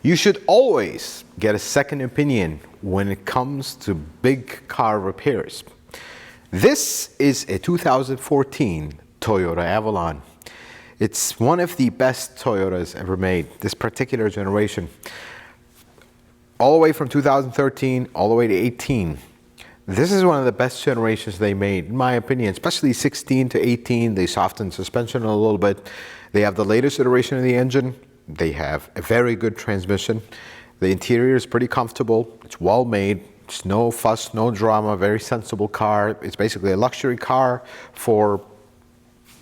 You should always get a second opinion when it comes to big car repairs. This is a 2014 Toyota Avalon. It's one of the best Toyotas ever made, this particular generation. All the way from 2013 all the way to 18. This is one of the best generations they made, in my opinion, especially 16 to 18. They softened suspension a little bit. They have the latest iteration of the engine. They have a very good transmission. The interior is pretty comfortable. It's well made. It's no fuss, no drama, very sensible car. It's basically a luxury car for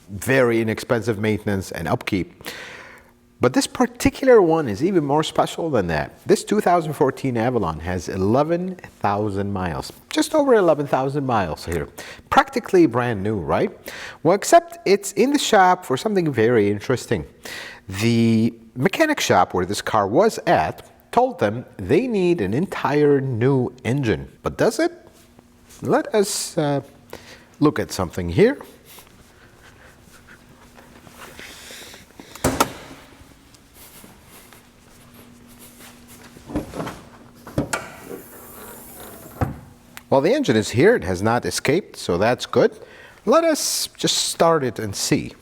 very inexpensive maintenance and upkeep. But this particular one is even more special than that. This 2014 Avalon has 11,000 miles, just over 11,000 miles here. Practically brand new, right? Well, except it's in the shop for something very interesting. The mechanic shop where this car was at told them they need an entire new engine. But does it? Let us look at something here. Well, the engine is here. It has not escaped, so that's good. Let us just start it and see.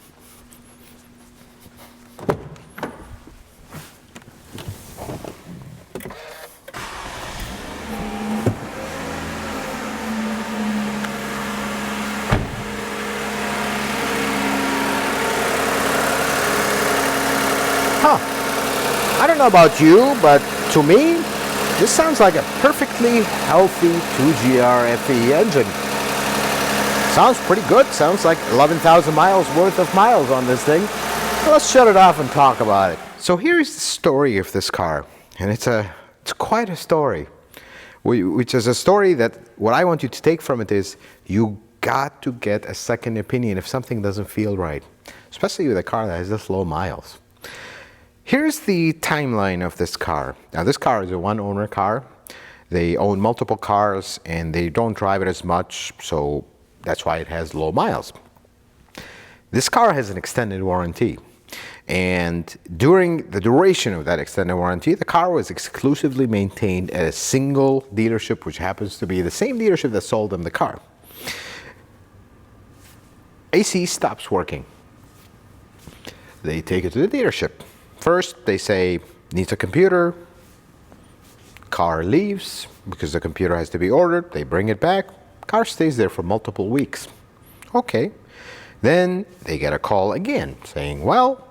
I don't know about you, but to me, this sounds like a perfectly healthy 2GR FE engine. Sounds pretty good. Sounds like 11,000 miles worth of miles on this thing. Let's shut it off and talk about it. So here's the story of this car, and it's quite a story, which is a story that what I want you to take from it is you got to get a second opinion if something doesn't feel right, especially with a car that has this low miles. Here's the timeline of this car. Now, this car is a one-owner car. They own multiple cars and they don't drive it as much, so that's why it has low miles. This car has an extended warranty, and during the duration of that extended warranty, the car was exclusively maintained at a single dealership, which happens to be the same dealership that sold them the car. AC stops working. They take it to the dealership. First, they say, needs a computer. Car leaves because the computer has to be ordered. They bring it back. Car stays there for multiple weeks. Okay. Then they get a call again saying, well,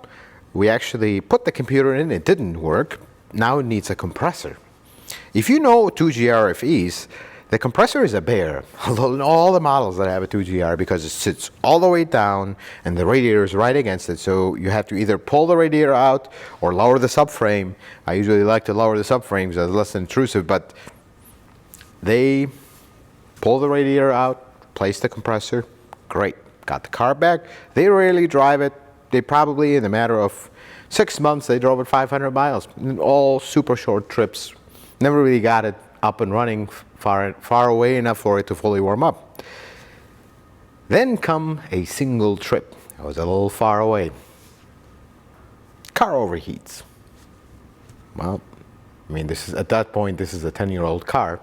we actually put the computer in. It didn't work. Now it needs a compressor. If you know 2GR FEs, the compressor is a bear, in all the models that have a 2GR, because it sits all the way down and the radiator is right against it. So you have to either pull the radiator out or lower the subframe. I usually like to lower the subframe because it's less intrusive, but they pull the radiator out, place the compressor. Great, got the car back. They rarely drive it. They probably, in a matter of 6 months, they drove it 500 miles, all super short trips. Never really got it up and running far away enough for it to fully warm up. Then come a single trip. I was a little far away. Car overheats. Well, I mean, at that point, this is a 10-year-old car.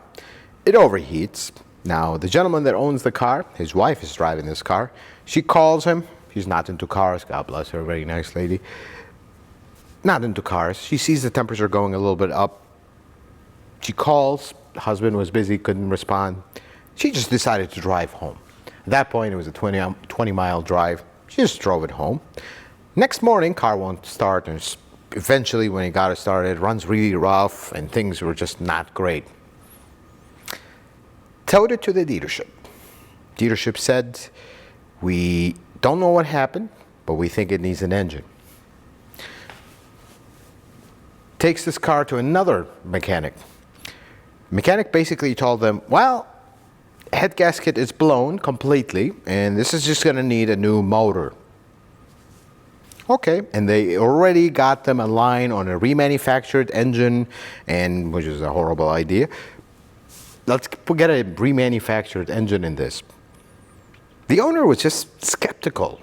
It overheats. Now, the gentleman that owns the car, his wife is driving this car. She calls him. She's not into cars. God bless her, very nice lady. Not into cars. She sees the temperature going a little bit up. She calls. The husband was busy, couldn't respond. She just decided to drive home. At that point, it was a 20-mile drive. She just drove it home. Next morning, car won't start, and eventually, when it got it started, it runs really rough, and things were just not great. Towed it to the dealership. Dealership said, we don't know what happened, but we think it needs an engine. Takes this car to another mechanic. Mechanic basically told them, well, head gasket is blown completely, and this is just going to need a new motor. Okay, and they already got them a line on a remanufactured engine, and which is a horrible idea. Let's get a remanufactured engine in this. The owner was just skeptical.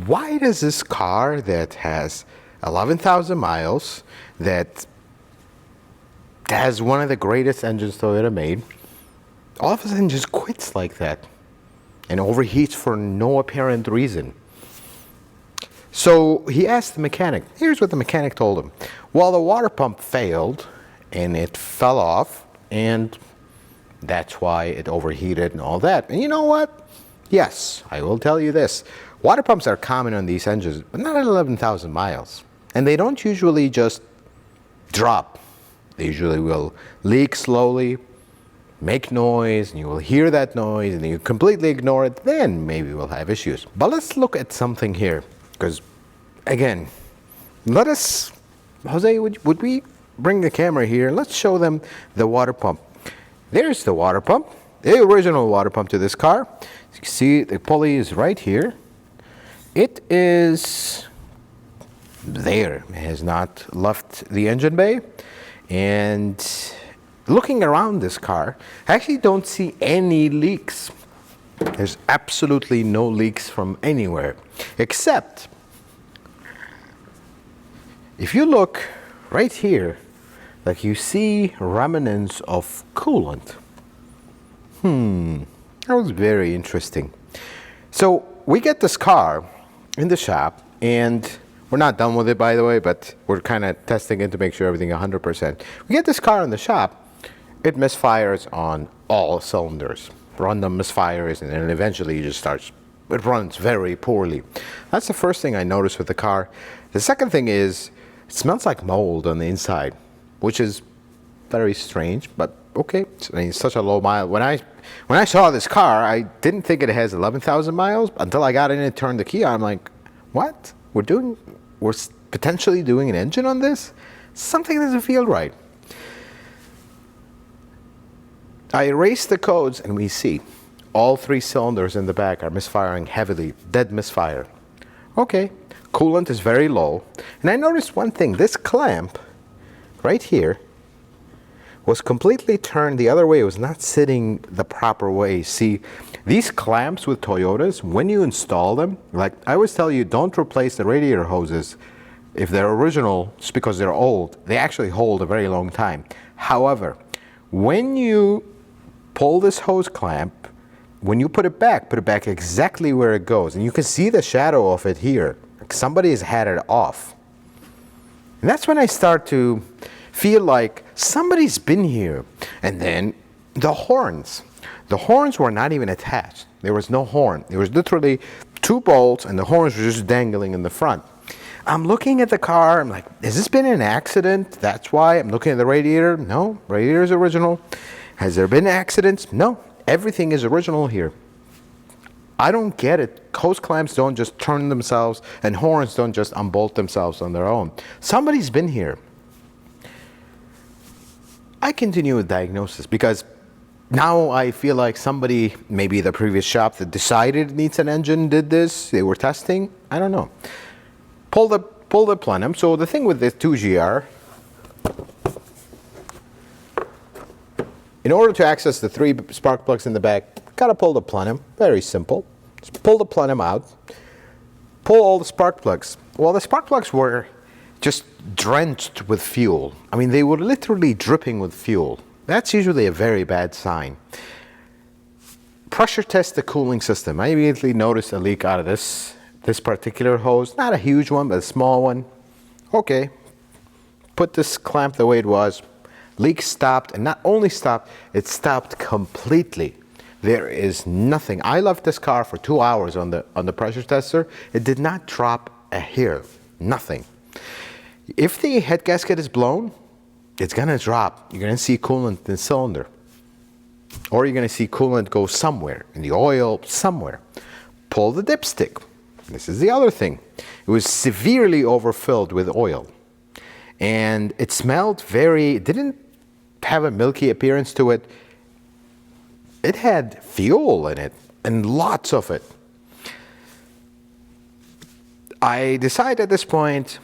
Why does this car that has 11,000 miles, that has one of the greatest engines Toyota made, all of a sudden just quits like that and overheats for no apparent reason. So he asked the mechanic. Here's what the mechanic told him. Well, the water pump failed and it fell off, and that's why it overheated and all that. And you know what? Yes, I will tell you this. Water pumps are common on these engines, but not at 11,000 miles. And they don't usually just drop. They usually will leak slowly, make noise, and you will hear that noise, and you completely ignore it, then maybe we'll have issues. But let's look at something here, because, again, let us, Jose, would we bring the camera here? Let's show them the water pump. There's the water pump, the original water pump to this car. As you can see, the pulley is right here. It is there. It has not left the engine bay. And looking around this car, I actually don't see any leaks. There's absolutely no leaks from anywhere, except if you look right here, like you see remnants of coolant. That was very interesting. So we get this car in the shop, and we're not done with it, by the way, but we're kind of testing it to make sure everything 100%. We get this car in the shop, it misfires on all cylinders. Random misfires, and then eventually it runs very poorly. That's the first thing I noticed with the car. The second thing is, it smells like mold on the inside, which is very strange, but okay. I mean, it's such a low mile. When I saw this car, I didn't think it has 11,000 miles until I got in and turned the key on. I'm like, what? We're potentially doing an engine on this? Something doesn't feel right. I erase the codes, and we see all 3 cylinders in the back are misfiring heavily, dead misfire. Okay, coolant is very low. And I noticed one thing, this clamp right here was completely turned the other way. It was not sitting the proper way. See, these clamps with Toyotas, when you install them, like I always tell you, don't replace the radiator hoses if they're original, just because they're old. They actually hold a very long time. However, when you pull this hose clamp, when you put it back exactly where it goes, and you can see the shadow of it here. Like somebody has had it off. And that's when I start to feel like somebody's been here. And then the horns. The horns were not even attached. There was no horn. There was literally 2 bolts, and the horns were just dangling in the front. I'm looking at the car. I'm like, has this been an accident? That's why. I'm looking at the radiator. No, radiator is original. Has there been accidents? No, everything is original here. I don't get it. Hose clamps don't just turn themselves, and horns don't just unbolt themselves on their own. Somebody's been here. I continue with diagnosis because now I feel like somebody, maybe the previous shop that decided it needs an engine, did this. They were testing. I don't know. Pull the plenum. So the thing with this 2GR, in order to access the 3 spark plugs in the back, gotta pull the plenum. Very simple. Just pull the plenum out. Pull all the spark plugs. Well, the spark plugs were just drenched with fuel. I mean, they were literally dripping with fuel. That's usually a very bad sign. Pressure test the cooling system. I immediately noticed a leak out of this particular hose. Not a huge one, but a small one. Okay. Put this clamp the way it was. Leak stopped, and not only stopped, it stopped completely. There is nothing. I left this car for 2 hours on the pressure tester. It did not drop a hair. Nothing. If the head gasket is blown, it's gonna drop. You're gonna see coolant in the cylinder. Or you're gonna see coolant go somewhere, in the oil, somewhere. Pull the dipstick. This is the other thing. It was severely overfilled with oil. And it smelled it didn't have a milky appearance to it. It had fuel in it, and lots of it. I decided at this point,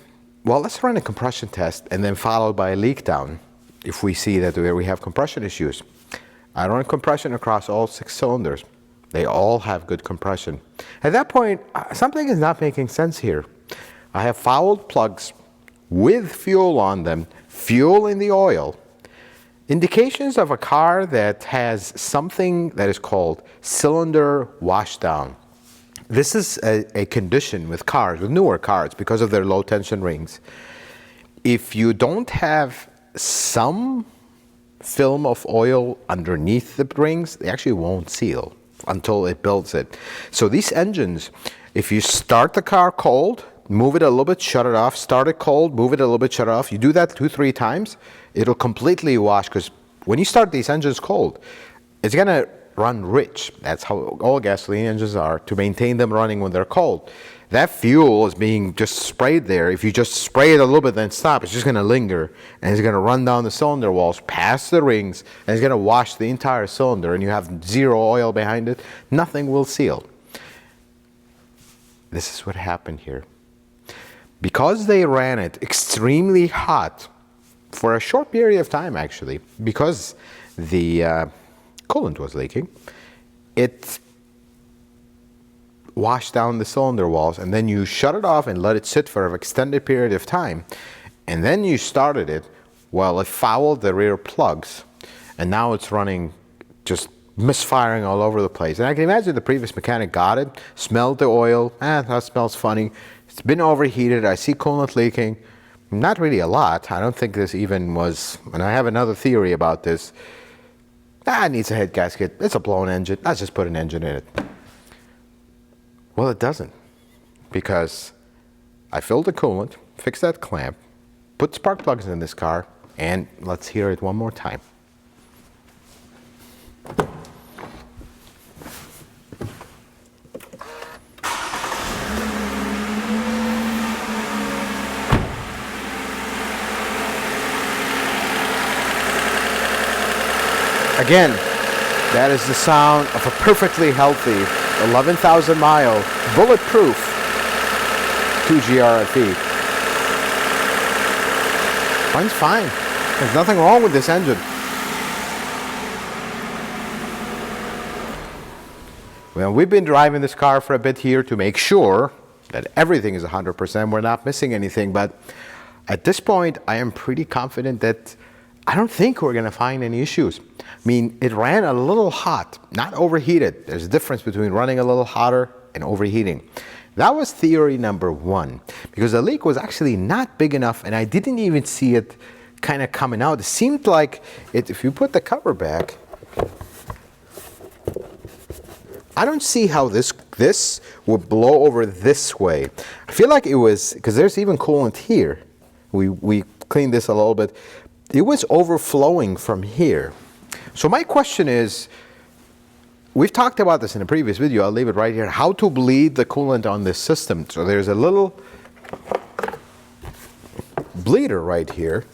well, let's run a compression test, and then followed by a leak down if we see that we have compression issues. I run compression across all 6 cylinders. They all have good compression. At that point, something is not making sense here. I have fouled plugs with fuel on them, fuel in the oil, indications of a car that has something that is called cylinder washdown. This is a condition with cars, with newer cars, because of their low tension rings. If you don't have some film of oil underneath the rings, they actually won't seal until it builds it. So these engines, if you start the car cold, move it a little bit, shut it off, start it cold, move it a little bit, shut it off. You do that 2-3 times, it'll completely wash, because when you start these engines cold, it's gonna run rich. That's how all gasoline engines are, to maintain them running when they're cold. That fuel is being just sprayed there. If you just spray it a little bit then stop, it's just gonna linger, and it's gonna run down the cylinder walls, past the rings, and it's gonna wash the entire cylinder, and you have zero oil behind it. Nothing will seal. This is what happened here. Because they ran it extremely hot for a short period of time, actually, because the coolant was leaking, it washed down the cylinder walls, and then you shut it off and let it sit for an extended period of time, and then you started it. Well, it fouled the rear plugs, and now it's running, just misfiring all over the place. And I can imagine the previous mechanic got it, smelled the oil, that smells funny, it's been overheated, I see coolant leaking. Not really a lot. I don't think this even was, and I have another theory about this. It needs a head gasket, it's a blown engine, let's just put an engine in it. Well, it doesn't, because I filled the coolant, fixed that clamp, put spark plugs in this car, and let's hear it one more time. Again, that is the sound of a perfectly healthy 11,000 mile bulletproof 2G RFE. Runs fine. There's nothing wrong with this engine. Well, we've been driving this car for a bit here to make sure that everything is 100%. We're not missing anything, but at this point, I am pretty confident that I don't think we're going to find any issues. I mean, it ran a little hot, not overheated. There's a difference between running a little hotter and overheating. That was theory number one, because the leak was actually not big enough, and I didn't even see it kind of coming out. It seemed like if you put the cover back, I don't see how this would blow over this way. I feel like it was, because there's even coolant here. We cleaned this a little bit. It was overflowing from here. So my question is, we've talked about this in a previous video, I'll leave it right here, how to bleed the coolant on this system. So there's a little bleeder right here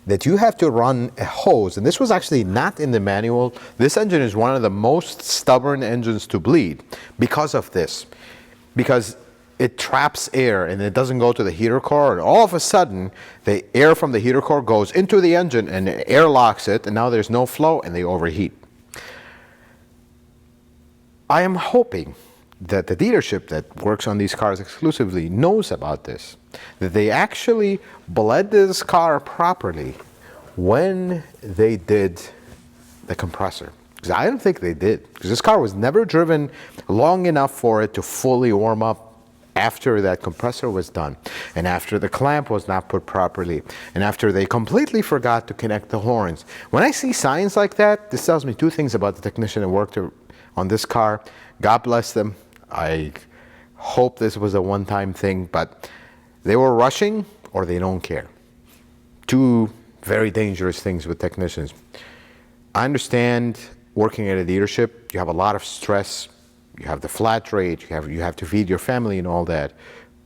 that you have to run a hose, and this was actually not in the manual. This engine is one of the most stubborn engines to bleed because of this, because it traps air and it doesn't go to the heater core, and all of a sudden the air from the heater core goes into the engine and the air locks it, and now there's no flow and they overheat. I am hoping that the dealership that works on these cars exclusively knows about this, that they actually bled this car properly when they did the compressor. Because I don't think they did, because this car was never driven long enough for it to fully warm up after that compressor was done, and after the clamp was not put properly, and after they completely forgot to connect the horns. When I see signs like that, this tells me two things about the technician that worked on this car. God bless them. I hope this was a one-time thing, but they were rushing or they don't care. Two very dangerous things with technicians. I understand working at a dealership, you have a lot of stress. You have the flat rate, you have to feed your family and all that,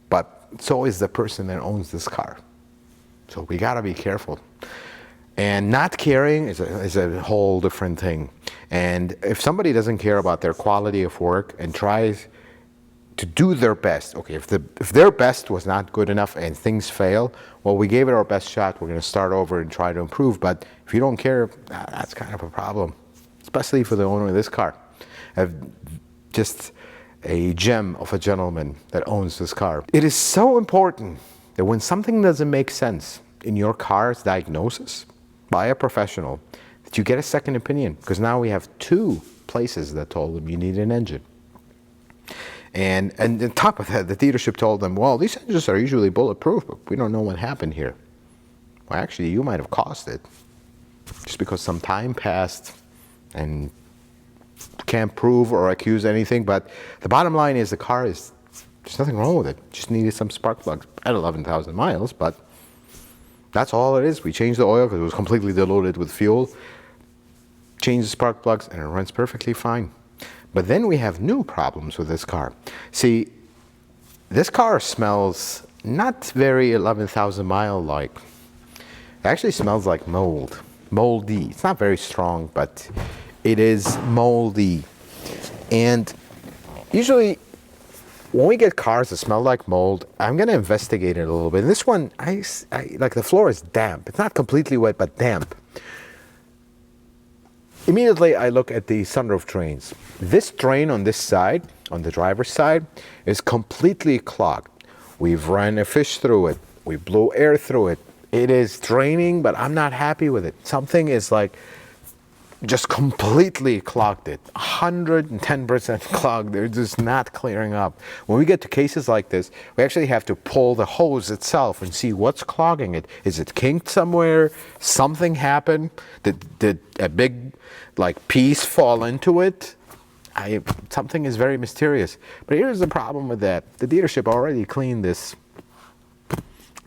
but so is the person that owns this car. So we gotta be careful. And not caring is a whole different thing. And if somebody doesn't care about their quality of work and tries to do their best, okay, if their best was not good enough and things fail, well, we gave it our best shot, we're gonna start over and try to improve. But if you don't care, that's kind of a problem, especially for the owner of this car. Just a gem of a gentleman that owns this car. It is so important that when something doesn't make sense in your car's diagnosis by a professional, that you get a second opinion, because now we have 2 places that told them you need an engine. And on top of that, the dealership told them, well, these engines are usually bulletproof, but we don't know what happened here. Well, actually, you might have caused it just because some time passed and can't prove or accuse anything. But the bottom line is the car is, there's nothing wrong with it. Just needed some spark plugs at 11,000 miles, but that's all it is. We changed the oil because it was completely diluted with fuel. Changed the spark plugs and it runs perfectly fine. But then we have new problems with this car. See, this car smells not very 11,000 mile like. It actually smells like mold, moldy. It's not very strong, but it is moldy. And usually when we get cars that smell like mold, I'm gonna investigate it a little bit. This one, I like the floor is damp. It's not completely wet, but damp. Immediately, I look at the sunroof drains. This drain on this side, on the driver's side, is completely clogged. We've run a fish through it. We blew air through it. It is draining, but I'm not happy with it. Something is like just completely clogged it. 110% clogged. They're just not clearing up. When we get to cases like this, we actually have to pull the hose itself and see what's clogging it. Is it kinked somewhere? Something happened? Did a big piece fall into it? Something is very mysterious. But here's the problem with that. The dealership already cleaned this.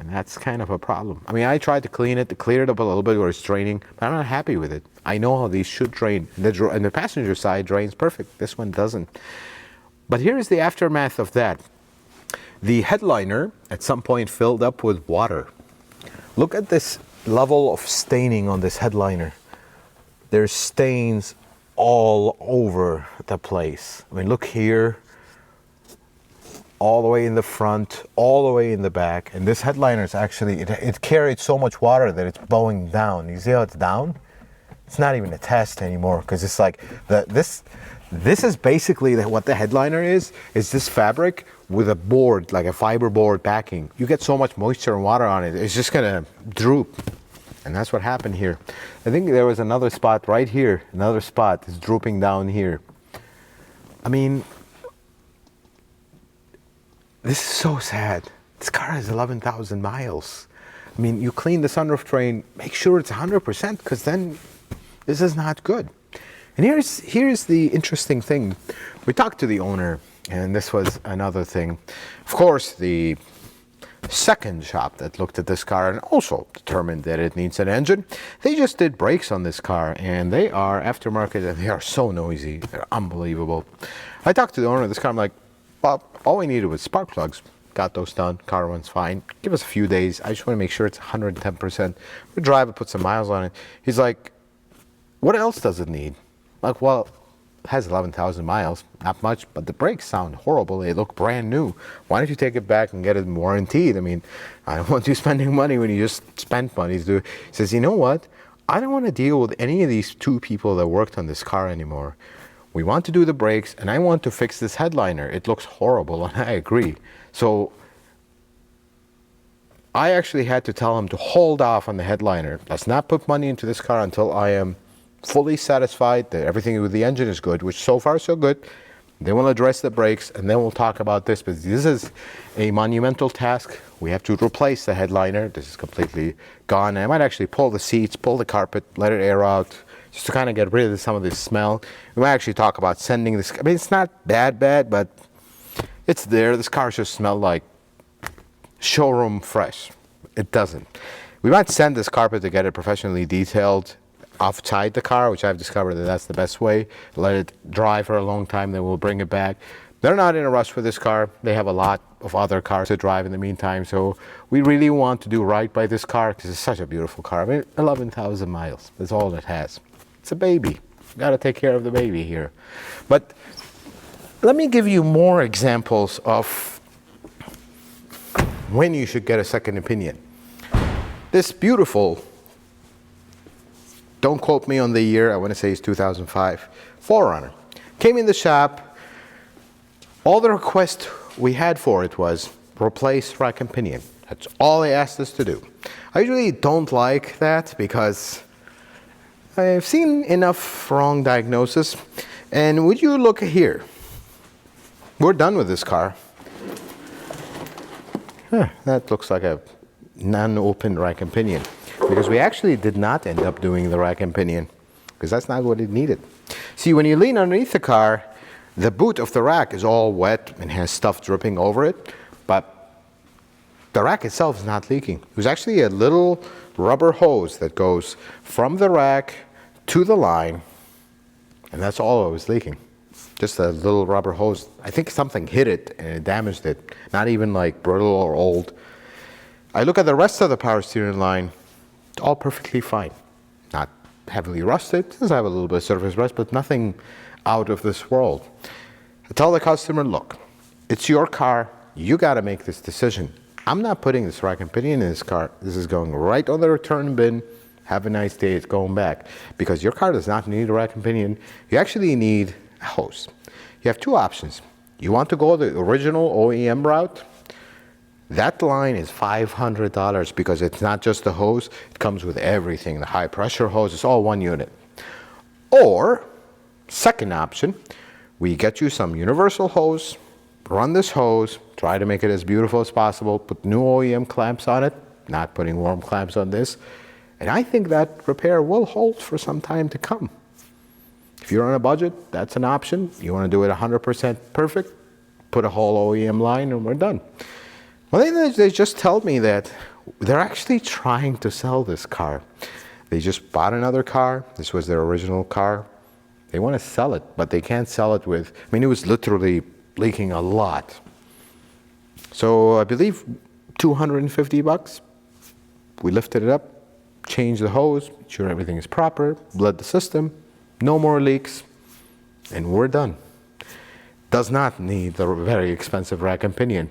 And that's kind of a problem. I mean, I tried to clean it, to clear it up a little bit where it's draining, but I'm not happy with it. I know how these should drain. And the passenger side drains perfect. This one doesn't. But here's the aftermath of that. The headliner at some point filled up with water. Look at this level of staining on this headliner. There's stains all over the place. I mean, look here. All the way in the front, all the way in the back. And this headliner is actually, it carried so much water that it's bowing down. You see how it's down? It's not even a test anymore, because it's like, this is basically what the headliner is this fabric with a board, like a fiber board backing. You get so much moisture and water on it, it's just gonna droop. And that's what happened here. I think there was another spot right here, another spot is drooping down here. I mean, this is so sad. This car has 11,000 miles. I mean, you clean the sunroof drain, make sure it's 100%, because then this is not good. And here's the interesting thing. We talked to the owner, and this was another thing. Of course, the second shop that looked at this car and also determined that it needs an engine, they just did brakes on this car, and they are aftermarket, and they are so noisy. They're unbelievable. I talked to the owner of this car. I'm like, Bob, all we needed was spark plugs. Got those done. Car runs fine. Give us a few days. I just want to make sure it's 110%. We drive it, put some miles on it. He's like, what else does it need? Like, well, it has 11,000 miles. Not much, but the brakes sound horrible. They look brand new. Why don't you take it back and get it warranted? I mean, I don't want you spending money when you just spent money. He says, you know what? I don't want to deal with any of these 2 people that worked on this car anymore. We want to do the brakes, and I want to fix this headliner. It looks horrible, and I agree. So I actually had to tell him to hold off on the headliner. Let's not put money into this car until I am fully satisfied that everything with the engine is good, which so far so good. Then we'll address the brakes, and then we'll talk about this. But this is a monumental task. We have to replace the headliner. This is completely gone. I might actually pull the seats, pull the carpet, let it air out, just to kind of get rid of some of this smell. We might actually talk about sending this. I mean, it's not bad, but it's there. This car should smell like showroom fresh. It doesn't. We might send this carpet to get it professionally detailed outside the car, which I've discovered that that's the best way. Let it dry for a long time, then we'll bring it back. They're not in a rush for this car. They have a lot of other cars to drive in the meantime, so we really want to do right by this car because it's such a beautiful car. I mean, 11,000 miles, that's all it has. It's a baby. Got to take care of the baby here. But let me give you more examples of when you should get a second opinion. This beautiful, don't quote me on the year, I want to say it's 2005, 4Runner. Came in the shop. All the request we had for it was replace rack and pinion. That's all they asked us to do. I usually don't like that because I've seen enough wrong diagnosis. And would you look here? We're done with this car. That looks like a non-open rack and pinion, because we actually did not end up doing the rack and pinion because that's not what it needed. See, when you lean underneath the car, the boot of the rack is all wet and has stuff dripping over it, but the rack itself is not leaking. It was actually a little rubber hose that goes from the rack to the line, and that's all it was leaking. Just a little rubber hose. I think something hit it and it damaged it. Not even like brittle or old. I look at the rest of the power steering line, it's all perfectly fine. Not heavily rusted, it does have a little bit of surface rust, but nothing out of this world. I tell the customer, look, it's your car, you gotta make this decision. I'm not putting this rack and pinion in this car. This is going right on the return bin. Have a nice day, it's going back. Because your car does not need a rack and pinion. You actually need a hose. You have two options. You want to go the original OEM route? That line is $500 because it's not just the hose, it comes with everything. The high pressure hose, it's all one unit. Or, second option, we get you some universal hose, run this hose, try to make it as beautiful as possible, put new OEM clamps on it, not putting warm clamps on this, and I think that repair will hold for some time to come. If you're on a budget, that's an option. You want to do it 100% perfect, put a whole OEM line and we're done. Well, they just told me that they're actually trying to sell this car. They just bought another car. This was their original car. They want to sell it, but they can't sell it with, I mean, it was literally leaking a lot. So I believe $250. We lifted it up, changed the hose, made sure everything is proper, bled the system, no more leaks, and we're done. Does not need the very expensive rack and pinion.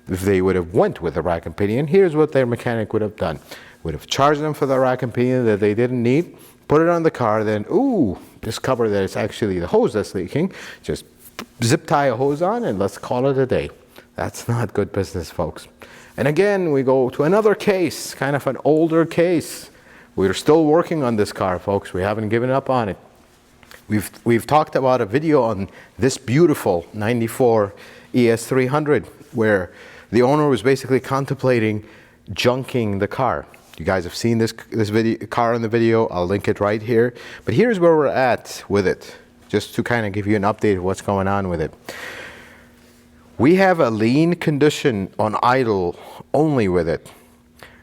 If they would have went with the rack and pinion, here's what their mechanic would have done. Would have charged them for the rack and pinion that they didn't need, put it on the car, then, ooh, discover that it's actually the hose that's leaking, just zip tie a hose on and let's call it a day. That's not good business, folks. And again, we go to another case, kind of an older case. We're still working on this car, folks. We haven't given up on it. We've talked about a video on this beautiful 94 ES300 where the owner was basically contemplating junking the car. You guys have seen this car in the video. I'll link it right here. But here's where we're at with it, just to kind of give you an update of what's going on with it. We have a lean condition on idle only with it.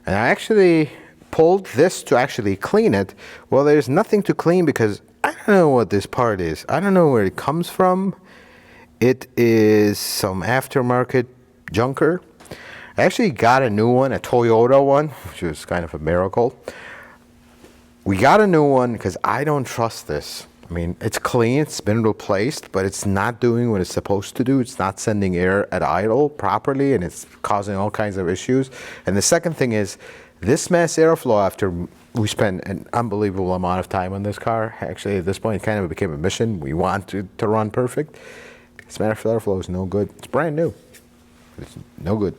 And I actually pulled this to actually clean it. Well, there's nothing to clean because I don't know what this part is. I don't know where it comes from. It is some aftermarket junker. I actually got a new one, a Toyota one, which was kind of a miracle. We got a new one because I don't trust this. I mean, it's clean, it's been replaced, but it's not doing what it's supposed to do. It's not sending air at idle properly, and it's causing all kinds of issues. And the second thing is, this mass airflow, after we spent an unbelievable amount of time on this car, actually at this point it kind of became a mission. We want it to run perfect. This mass airflow is no good. It's brand new. It's no good.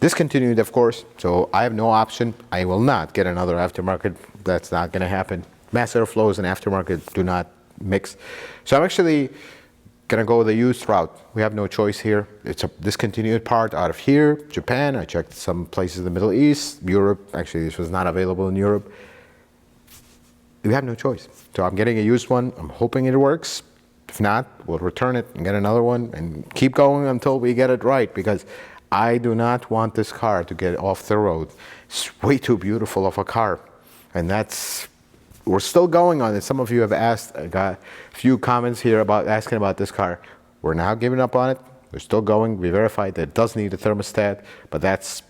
Discontinued, of course, so I have no option. I will not get another aftermarket. That's not going to happen. Mass airflows and aftermarket do not mix. So I'm actually going to go the used route. We have no choice here. It's a discontinued part out of here, Japan. I checked some places in the Middle East, Europe. Actually, this was not available in Europe. We have no choice. So I'm getting a used one. I'm hoping it works. If not, we'll return it and get another one and keep going until we get it right, because I do not want this car to get off the road. It's way too beautiful of a car. And we're still going on it. Some of you have asked, I got a few comments here about asking about this car. We're now giving up on it. We're still going. We verified that it does need a thermostat, but that's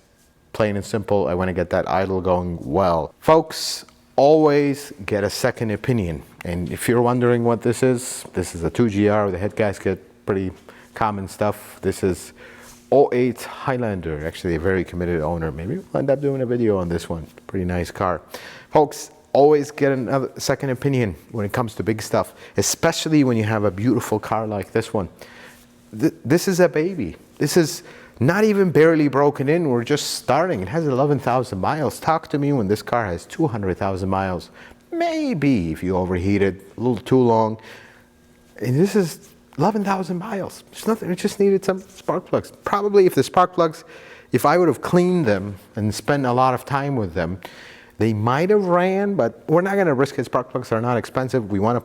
plain and simple. I want to get that idle going well. Folks, always get a second opinion. And if you're wondering what this is a 2GR with a head gasket, pretty common stuff. This is 08 Highlander, actually a very committed owner. Maybe we'll end up doing a video on this one. Pretty nice car. Folks, always get another second opinion when it comes to big stuff, especially when you have a beautiful car like this one. This is a baby. This is Not even barely broken in, we're just starting. It has 11,000 miles. Talk to me when this car has 200,000 miles. Maybe if you overheat it a little too long. And this is 11,000 miles. It's nothing, it just needed some spark plugs. Probably if the spark plugs, if I would have cleaned them and spent a lot of time with them, they might have ran, but we're not gonna risk it. Spark plugs are not expensive. We wanna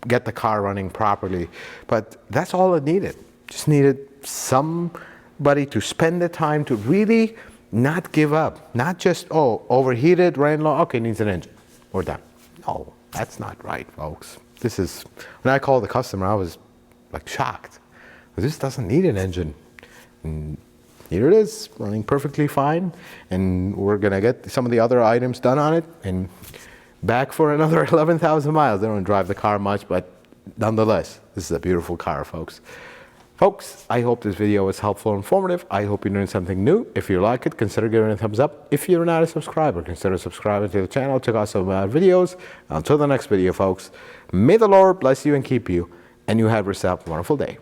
get the car running properly. But that's all it needed. Just needed somebody to spend the time to really not give up. Not just, oh, overheated, ran low, okay, needs an engine. We're done. No, that's not right, folks. This is, when I called the customer, I was like shocked. This doesn't need an engine. And here it is, running perfectly fine. And we're gonna get some of the other items done on it and back for another 11,000 miles. They don't drive the car much, but nonetheless, this is a beautiful car, folks. Folks, I hope this video was helpful and informative. I hope you learned something new. If you like it, consider giving it a thumbs up. If you're not a subscriber, consider subscribing to the channel. Check out some videos. Until the next video, folks, may the Lord bless you and keep you, and you have yourself a wonderful day.